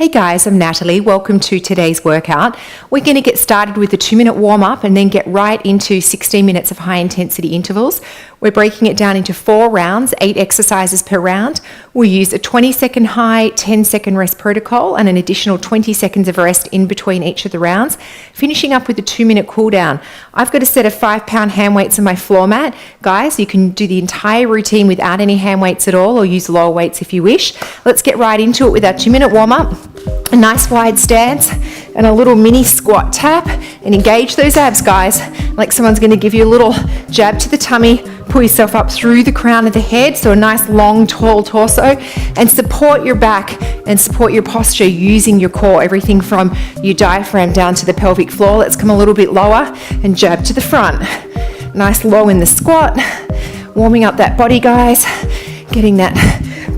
Hey guys, I'm Natalie. Welcome to today's workout. We're going to get started with a 2-minute warm-up and then get right into 16 minutes of high-intensity intervals. We're breaking it down into 4 rounds, 8 exercises per round. We'll use a 20-second high, 10-second rest protocol and an additional 20 seconds of rest in between each of the rounds, finishing up with a 2-minute cool-down. I've got a set of 5-pound hand weights on my floor mat. Guys, you can do the entire routine without any hand weights at all or use lower weights if you wish. Let's get right into it with our 2-minute warm-up. A nice wide stance and a little mini squat tap, and engage those abs, guys, like someone's going to give you a little jab to the tummy. Pull yourself up through the crown of the head, so a nice long tall torso, and support your back and support your posture using your core, everything from your diaphragm down to the pelvic floor. Let's come a little bit lower and jab to the front. Nice low in the squat, warming up that body, guys, getting that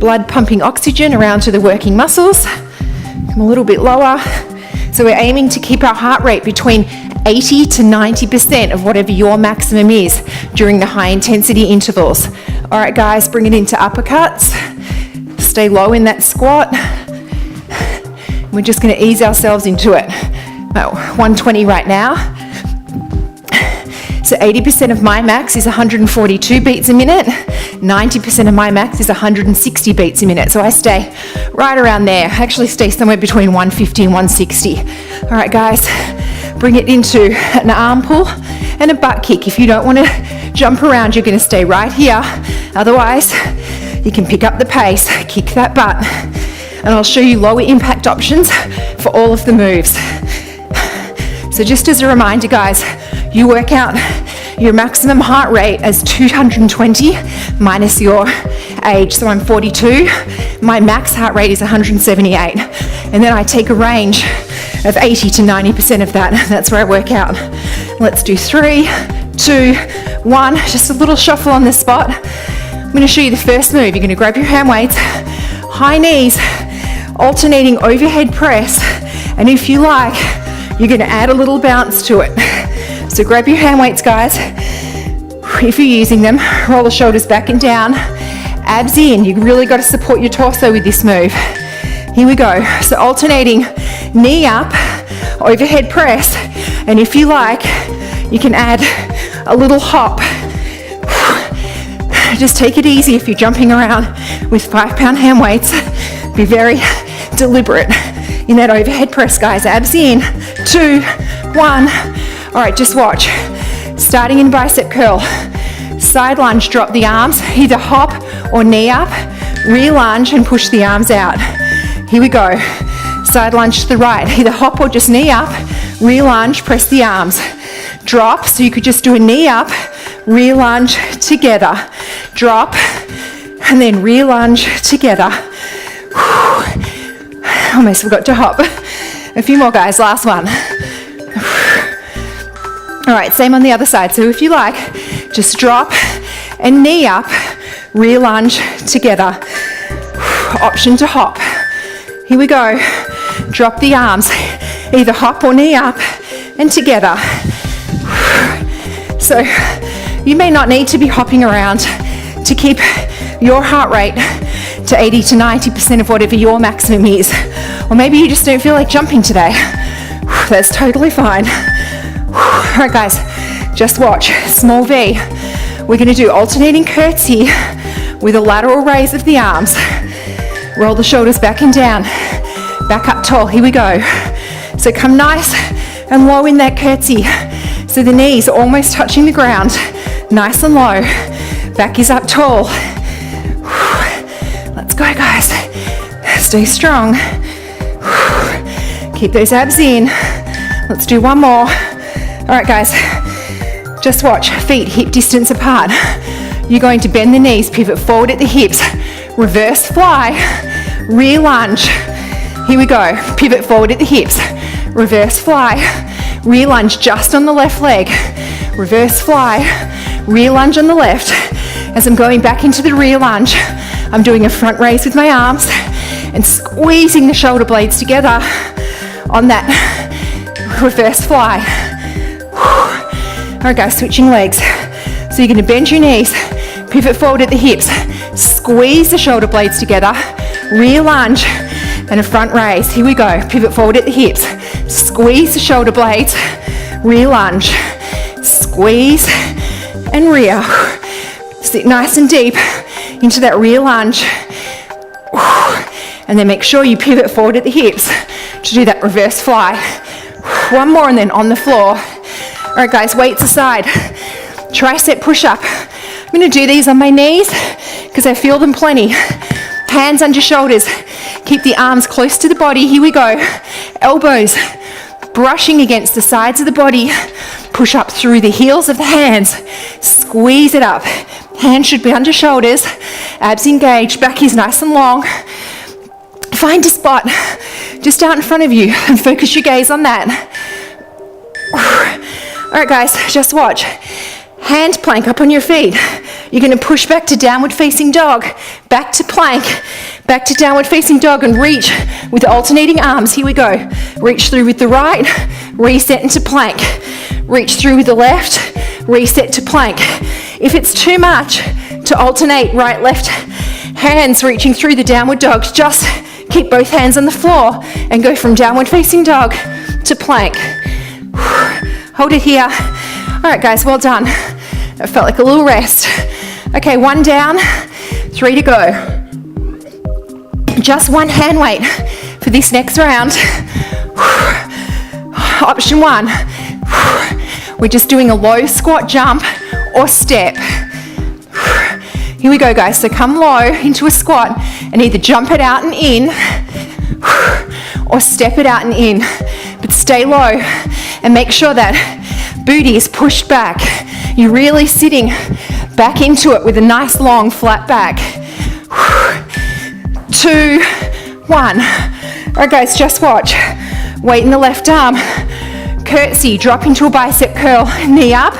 blood pumping oxygen around to the working muscles. Come a little bit lower. So we're aiming to keep our heart rate between 80 to 90% of whatever your maximum is during the high intensity intervals. All right, guys, bring it into uppercuts. Stay low in that squat. We're just going to ease ourselves into it. 120 right now. So 80% of my max is 142 beats a minute. 90% of my max is 160 beats a minute. So I stay right around there. I actually stay somewhere between 150 and 160. All right, guys, bring it into an arm pull and a butt kick. If you don't want to jump around, you're going to stay right here. Otherwise, you can pick up the pace, kick that butt. And I'll show you lower impact options for all of the moves. So just as a reminder, guys, you work out your maximum heart rate as 220 minus your age. So I'm 42. My max heart rate is 178. And then I take a range of 80 to 90% of that. That's where I work out. Let's do 3, 2, 1. Just a little shuffle on the spot. I'm going to show you the first move. You're going to grab your hand weights, high knees, alternating overhead press. And if you like, you're going to add a little bounce to it. So grab your hand weights, guys. If you're using them, roll the shoulders back and down, abs in. You really got to support your torso with this move. Here we go. So alternating knee up, overhead press, and if you like, you can add a little hop. Just take it easy if you're jumping around with 5-pound hand weights. Be very deliberate in that overhead press, guys. Abs in, 2, 1. All right, just watch. Starting in bicep curl. Side lunge, drop the arms, either hop or knee up. Re-lunge and push the arms out. Here we go. Side lunge to the right, either hop or just knee up. Re-lunge, press the arms. Drop, so you could just do a knee up, re-lunge together. Drop, and then re-lunge together. Almost forgot to hop. A few more, guys, last one. All right, same on the other side. So if you like, just drop and knee up, re-lunge together. Option to hop. Here we go. Drop the arms, either hop or knee up and together. So you may not need to be hopping around to keep your heart rate to 80 to 90% of whatever your maximum is. Or maybe you just don't feel like jumping today. That's totally fine. All right, guys, just watch. Small V. We're going to do alternating curtsy with a lateral raise of the arms. Roll the shoulders back and down. Back up tall. Here we go. So come nice and low in that curtsy. So the knees are almost touching the ground. Nice and low. Back is up tall. Let's go, guys. Stay strong. Keep those abs in. Let's do one more. All right, guys, just watch. Feet hip distance apart. You're going to bend the knees, pivot forward at the hips, reverse fly, re-lunge. Here we go. Pivot forward at the hips, reverse fly, re-lunge just on the left leg, reverse fly, re-lunge on the left. As I'm going back into the re-lunge, I'm doing a front raise with my arms and squeezing the shoulder blades together on that reverse fly. All right, guys, switching legs. So you're going to bend your knees, pivot forward at the hips, squeeze the shoulder blades together, re-lunge, and a front raise. Here we go. Pivot forward at the hips. Squeeze the shoulder blades. Rear lunge. Squeeze and rear. Sit nice and deep into that rear lunge. And then make sure you pivot forward at the hips to do that reverse fly. One more and then on the floor. All right, guys, weights aside. Tricep push-up. I'm going to do these on my knees because I feel them plenty. Hands under shoulders. Keep the arms close to the body. Here we go. Elbows brushing against the sides of the body. Push up through the heels of the hands. Squeeze it up. Hands should be under shoulders. Abs engaged. Back is nice and long. Find a spot just out in front of you and focus your gaze on that. All right, guys, just watch. Hand plank up on your feet. You're going to push back to downward facing dog, back to plank, back to downward facing dog, and reach with alternating arms. Here we go. Reach through with the right, reset into plank. Reach through with the left, reset to plank. If it's too much to alternate right, left, hands reaching through the downward dog, just keep both hands on the floor and go from downward facing dog to plank. Hold it here. All right, guys, well done. That felt like a little rest. Okay, 1 down, 3 to go. Just one hand weight for this next round. Option 1, we're just doing a low squat jump or step. Here we go, guys. So come low into a squat and either jump it out and in or step it out and in. But stay low and make sure that booty is pushed back. You're really sitting back into it with a nice long flat back. 2, 1. All right, guys, just watch. Weight in the left arm. Curtsy, drop into a bicep curl, knee up.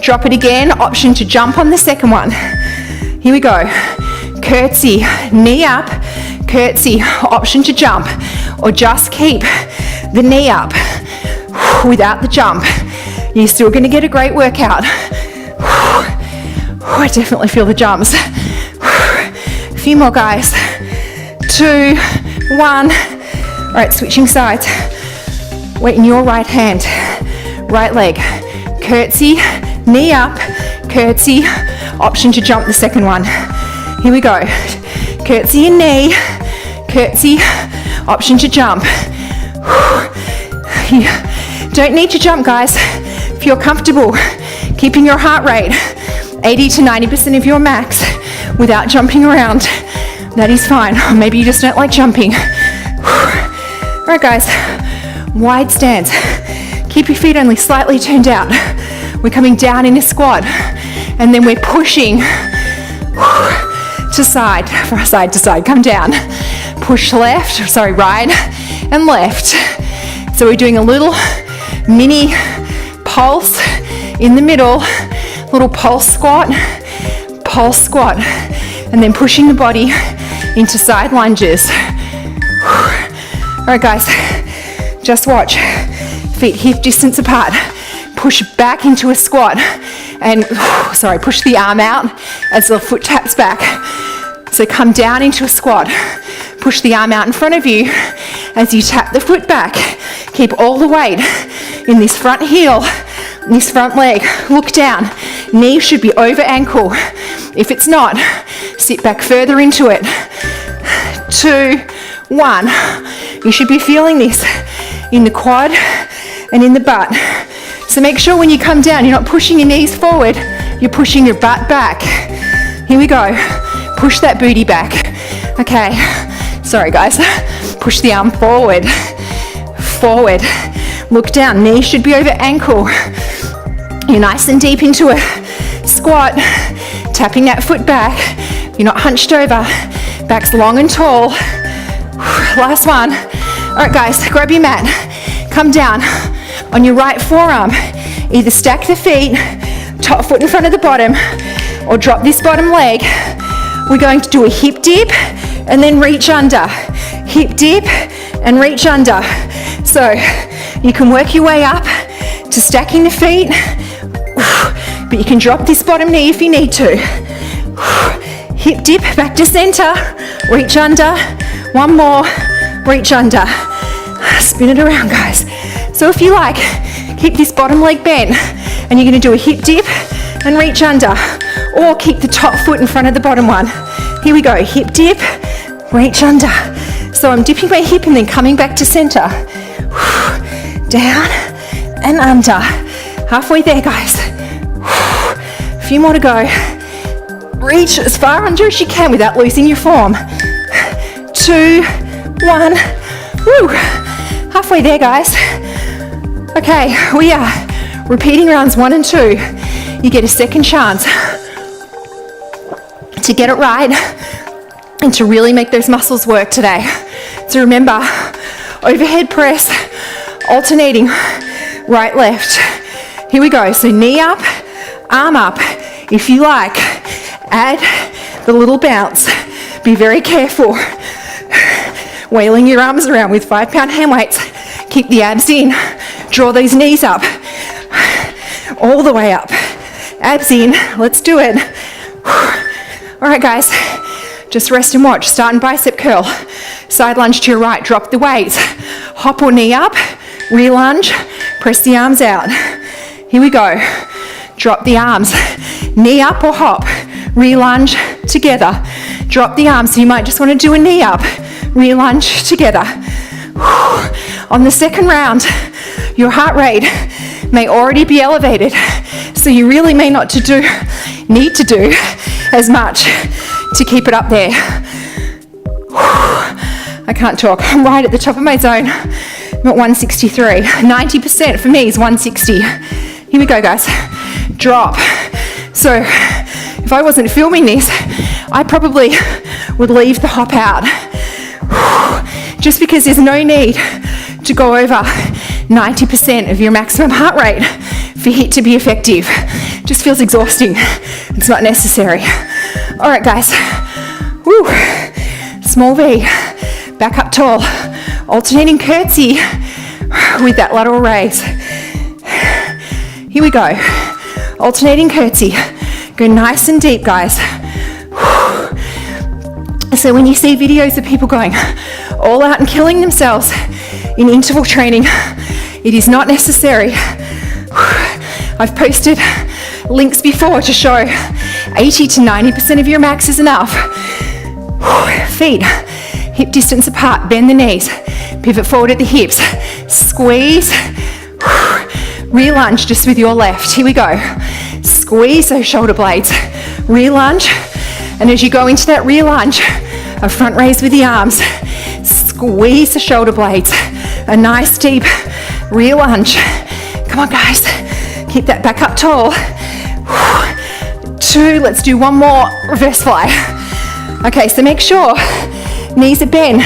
Drop it again. Option to jump on the second one. Here we go. Curtsy, knee up. Curtsy, option to jump. Or just keep the knee up without the jump. You're still going to get a great workout. I definitely feel the jumps. A few more, guys. 2, 1. All right, switching sides. Weight in your right hand, right leg. Curtsy, knee up, curtsy, option to jump the second one. Here we go. Curtsy and knee, curtsy, option to jump. You don't need to jump, guys. If you're comfortable keeping your heart rate 80 to 90% of your max without jumping around, that is fine. Or maybe you just don't like jumping. All right, guys, wide stance. Keep your feet only slightly turned out. We're coming down in a squat, and then we're pushing to side to side. Come down. Push right and left. So we're doing a little mini pulse in the middle, little pulse squat, and then pushing the body into side lunges. All right, guys, just watch. Feet hip distance apart. Push back into a squat and, push the arm out as the foot taps back. So come down into a squat. Push the arm out in front of you as you tap the foot back. Keep all the weight in this front heel, this front leg. Look down. Knee should be over ankle. If it's not, sit back further into it. 2, 1. You should be feeling this in the quad and in the butt. So make sure when you come down, you're not pushing your knees forward, you're pushing your butt back. Here we go. Push that booty back. Okay. Sorry, guys. Push the arm forward. Forward. Look down. Knee should be over ankle. You're nice and deep into a squat. Tapping that foot back. You're not hunched over. Back's long and tall. Last one. All right, guys. Grab your mat. Come down on your right forearm. Either stack the feet, top foot in front of the bottom, or drop this bottom leg. We're going to do a hip dip and then reach under. Hip dip and reach under. So you can work your way up to stacking the feet, but you can drop this bottom knee if you need to. Hip dip back to center, reach under. One more, reach under. Spin it around, guys. So if you like, keep this bottom leg bent and you're gonna do a hip dip and reach under, or keep the top foot in front of the bottom one. Here we go, hip dip, reach under. So I'm dipping my hip and then coming back to center. Down and under. Halfway there, guys. A few more to go. Reach as far under as you can without losing your form. 2, 1. Woo. Halfway there, guys. Okay, we are repeating rounds 1 and 2. You get a second chance to get it right and to really make those muscles work today. So remember, overhead press, alternating right, left. Here we go. So knee up, arm up. If you like, add the little bounce. Be very careful. Wailing your arms around with 5-pound hand weights. Keep the abs in. Draw those knees up. All the way up. Abs in. Let's do it. All right, guys. Just rest and watch. Starting bicep curl. Side lunge to your right. Drop the weights. Hop or knee up. Re-lunge. Press the arms out. Here we go. Drop the arms. Knee up or hop. Re-lunge together. Drop the arms. So you might just want to do a knee up. Re-lunge together. On the second round, your heart rate may already be elevated, so you really may not need to do as much to keep it up there. I can't talk. I'm right at the top of my zone. I'm at 163. 90% for me is 160. Here we go, guys. Drop. So if I wasn't filming this, I probably would leave the hop out. Just because there's no need to go over 90% of your maximum heart rate for HIIT to be effective. Just feels exhausting. It's not necessary. All right, guys. Woo. Small V. Back up tall. Alternating curtsy with that lateral raise. Here we go. Alternating curtsy. Go nice and deep, guys. So when you see videos of people going all out and killing themselves in interval training, it is not necessary. I've posted links before to show 80 to 90% of your max is enough. Feet hip distance apart, bend the knees, pivot forward at the hips, squeeze, re-lunge just with your left. Here we go. Squeeze those shoulder blades, re-lunge, and as you go into that re-lunge, a front raise with the arms, squeeze the shoulder blades, a nice deep re-lunge. Come on, guys, keep that back up tall. 2, let's do one more reverse fly. Okay, so make sure knees are bent.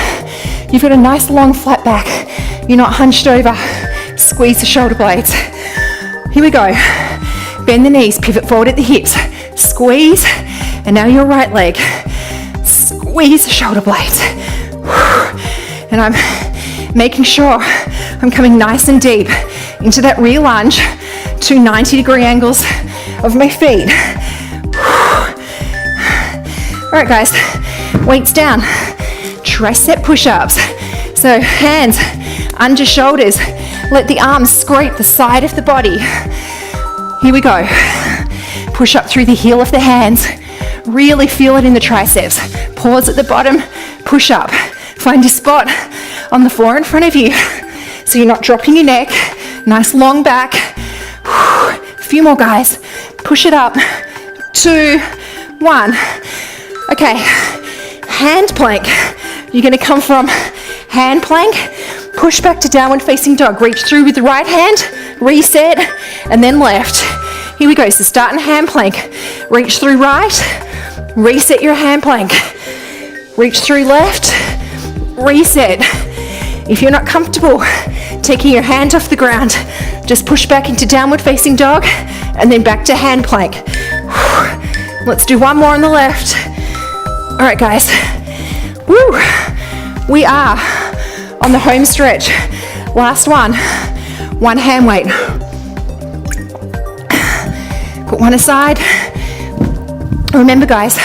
You've got a nice long flat back. You're not hunched over. Squeeze the shoulder blades. Here we go. Bend the knees, pivot forward at the hips. Squeeze, and now your right leg. Squeeze the shoulder blades. And I'm making sure I'm coming nice and deep into that rear lunge to 90-degree angles of my feet. All right, guys, weights down. Tricep push-ups. So hands under shoulders. Let the arms scrape the side of the body. Here we go. Push up through the heel of the hands. Really feel it in the triceps. Pause at the bottom, push up. Find a spot on the floor in front of you so you're not dropping your neck. Nice long back. A few more, guys. Push it up. 2, 1. Okay, hand plank. You're gonna come from hand plank, push back to downward facing dog. Reach through with the right hand, reset, and then left. Here we go, so start in hand plank. Reach through right, reset your hand plank. Reach through left, reset. If you're not comfortable taking your hand off the ground, just push back into downward facing dog and then back to hand plank. Let's do one more on the left. All right, guys. Woo! We are on the home stretch. Last one. One hand weight. Put one aside. Remember, guys,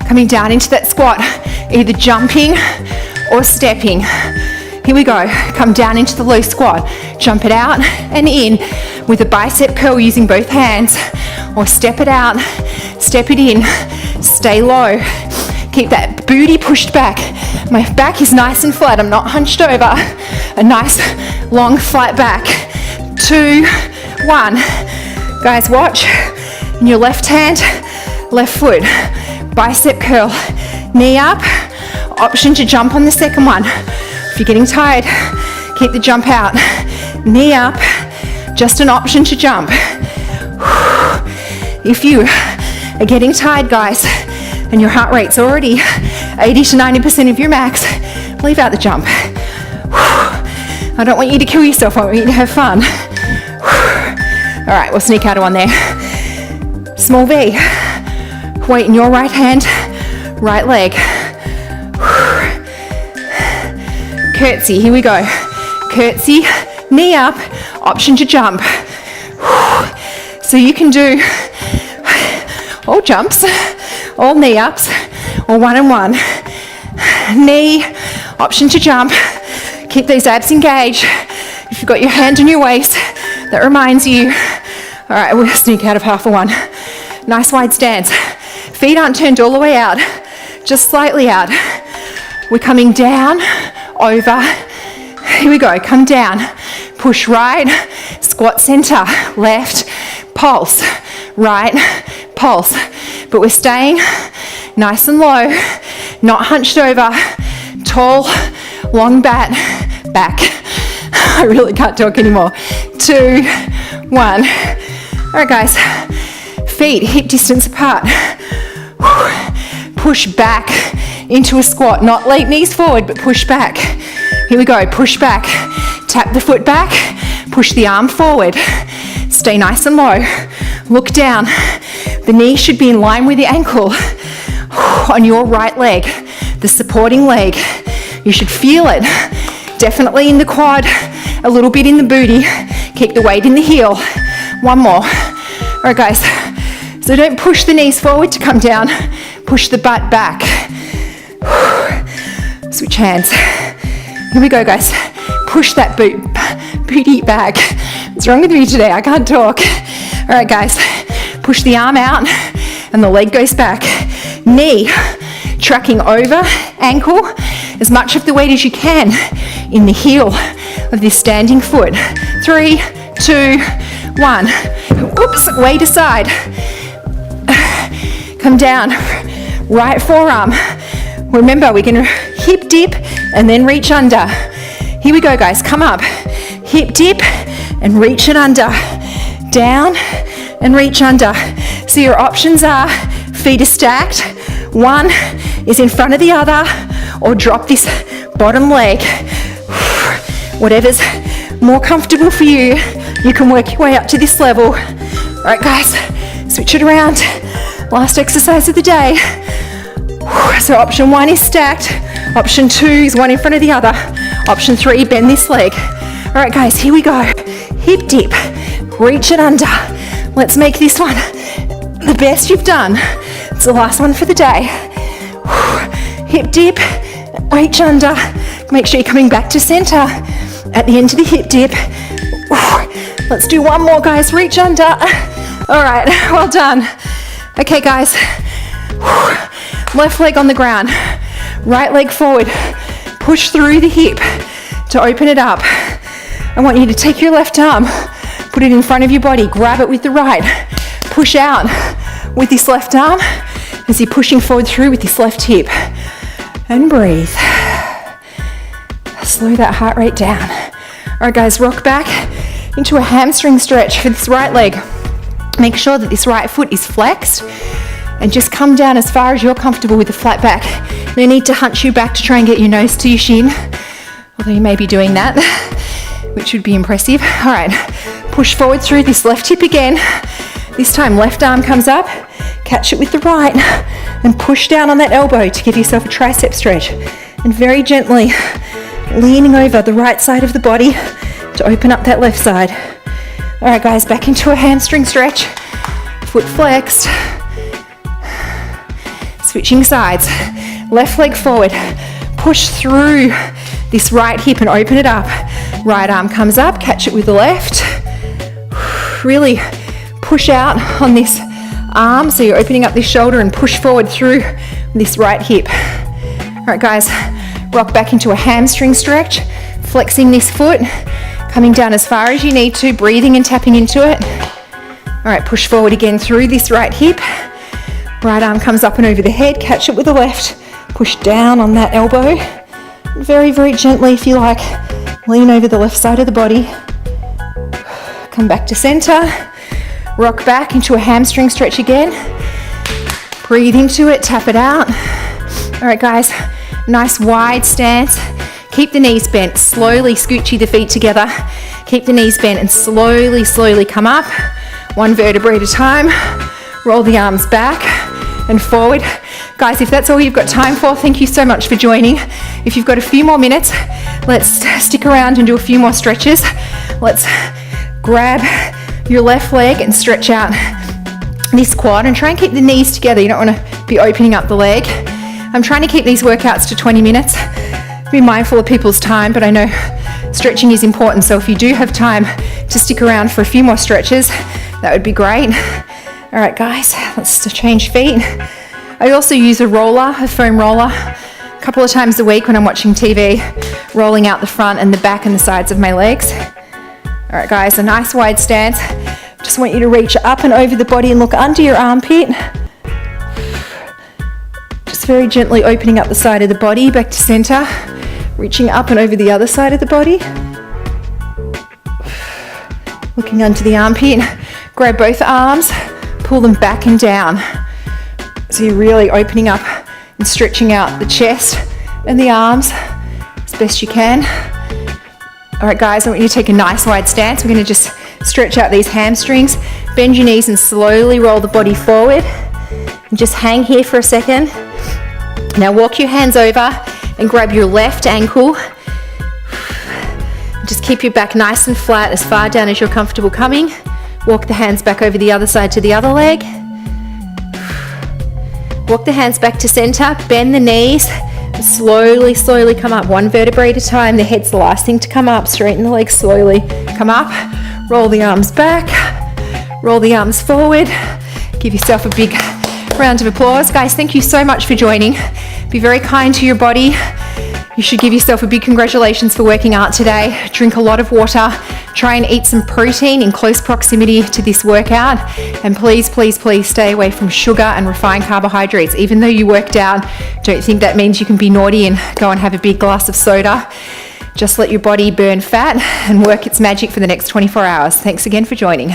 coming down into that squat, either jumping or stepping. Here we go. Come down into the low squat. Jump it out and in with a bicep curl using both hands, or step it out, step it in, stay low. Keep that booty pushed back. My back is nice and flat. I'm not hunched over. A nice long flat back. 2, 1. Guys, watch. In your left hand, left foot. Bicep curl. Knee up. Option to jump on the second one. If you're getting tired, keep the jump out. Knee up. Just an option to jump. If you are getting tired, guys, and your heart rate's already 80 to 90% of your max, leave out the jump. I don't want you to kill yourself. I want you to have fun. All right, we'll sneak out of one there. Small V. Weight in your right hand, right leg. Curtsy, here we go. Curtsy, knee up, option to jump. So you can do all jumps, all knee ups, or one and one. Knee, option to jump. Keep those abs engaged. If you've got your hand on your waist, that reminds you. All right, we'll sneak out of half a one. Nice wide stance. Feet aren't turned all the way out, just slightly out. We're coming down, over. Here we go, come down. Push right, squat center, left, pulse, right, pulse. But we're staying nice and low, not hunched over, tall, long back. I really can't talk anymore. 2, 1. All right, guys. Feet hip distance apart. Push back into a squat. Not leap knees forward, but push back. Here we go. Push back. Tap the foot back. Push the arm forward. Stay nice and low. Look down. The knee should be in line with the ankle on your right leg, the supporting leg. You should feel it. Definitely in the quad, a little bit in the booty. Keep the weight in the heel. One more. All right, guys. So don't push the knees forward to come down. Push the butt back. Switch hands. Here we go, guys. Push that booty back. What's wrong with me today? I can't talk. All right, guys. Push the arm out and the leg goes back. Knee tracking over ankle, as much of the weight as you can in the heel of this standing foot. 3, 2, 1. Oops, weight aside. Come down, right forearm. Remember, we're gonna hip dip and then reach under. Here we go, guys, come up. Hip dip and reach it under. Down and reach under. So your options are feet are stacked. One is in front of the other, or drop this bottom leg. Whatever's more comfortable for you, you can work your way up to this level. All right, guys, switch it around. Last exercise of the day. So option 1 is stacked. Option 2 is one in front of the other. Option 3, bend this leg. All right, guys, here we go. Hip dip, reach it under. Let's make this one the best you've done. It's the last one for the day. Hip dip, reach under. Make sure you're coming back to center at the end of the hip dip. Let's do one more, guys. Reach under. All right, well done. Okay, guys. Left leg on the ground. Right leg forward. Push through the hip to open it up. I want you to take your left arm, put it in front of your body, grab it with the right. Push out with this left arm as you're pushing forward through with this left hip. And breathe. Slow that heart rate down. All right, guys, rock back into a hamstring stretch for this right leg. Make sure that this right foot is flexed and just come down as far as you're comfortable with the flat back. No need to hunch you back to try and get your nose to your shin, although you may be doing that, which would be impressive. All right, push forward through this left hip again. This time left arm comes up, catch it with the right, and push down on that elbow to give yourself a tricep stretch. And very gently leaning over the right side of the body to open up that left side. All right, guys, back into a hamstring stretch. Foot flexed. Switching sides. Left leg forward. Push through this right hip and open it up. Right arm comes up, catch it with the left. Really push out on this arm, so you're opening up this shoulder and push forward through this right hip. All right, guys, rock back into a hamstring stretch, flexing this foot, coming down as far as you need to, breathing and tapping into it. All right, push forward again through this right hip. Right arm comes up and over the head, catch it with the left, push down on that elbow. Very, very gently, if you like, lean over the left side of the body. Come back to center, rock back into a hamstring stretch again. Breathe into it, tap it out. All right, guys, nice wide stance. Keep the knees bent, slowly scoochie the feet together. Keep the knees bent and slowly, slowly come up. One vertebrae at a time. Roll the arms back and forward. Guys, if that's all you've got time for, thank you so much for joining. If you've got a few more minutes, let's stick around and do a few more stretches. Let's grab your left leg and stretch out this quad and try and keep the knees together. You don't want to be opening up the leg. I'm trying to keep these workouts to 20 minutes. Be mindful of people's time, but I know stretching is important, so if you do have time to stick around for a few more stretches, that would be great. All right, guys, let's change feet. I also use a roller, a foam roller, a couple of times a week when I'm watching TV, rolling out the front and the back and the sides of my legs. All right, guys, a nice wide stance. Just want you to reach up and over the body and look under your armpit. Just very gently opening up the side of the body, back to center, reaching up and over the other side of the body. Looking under the armpit, grab both arms, pull them back and down. So you're really opening up and stretching out the chest and the arms as best you can. All right, guys, I want you to take a nice wide stance. We're going to just stretch out these hamstrings, bend your knees and slowly roll the body forward. And just hang here for a second. Now walk your hands over and grab your left ankle. Just keep your back nice and flat, as far down as you're comfortable coming. Walk the hands back over the other side to the other leg. Walk the hands back to center, bend the knees, and slowly, slowly come up, one vertebrae at a time. The head's the last thing to come up. Straighten the legs slowly, come up, roll the arms back, roll the arms forward. Give yourself a big round of applause. Guys, thank you so much for joining. Be very kind to your body. You should give yourself a big congratulations for working out today. Drink a lot of water. Try and eat some protein in close proximity to this workout. And please, please, please stay away from sugar and refined carbohydrates. Even though you worked out, don't think that means you can be naughty and go and have a big glass of soda. Just let your body burn fat and work its magic for the next 24 hours. Thanks again for joining.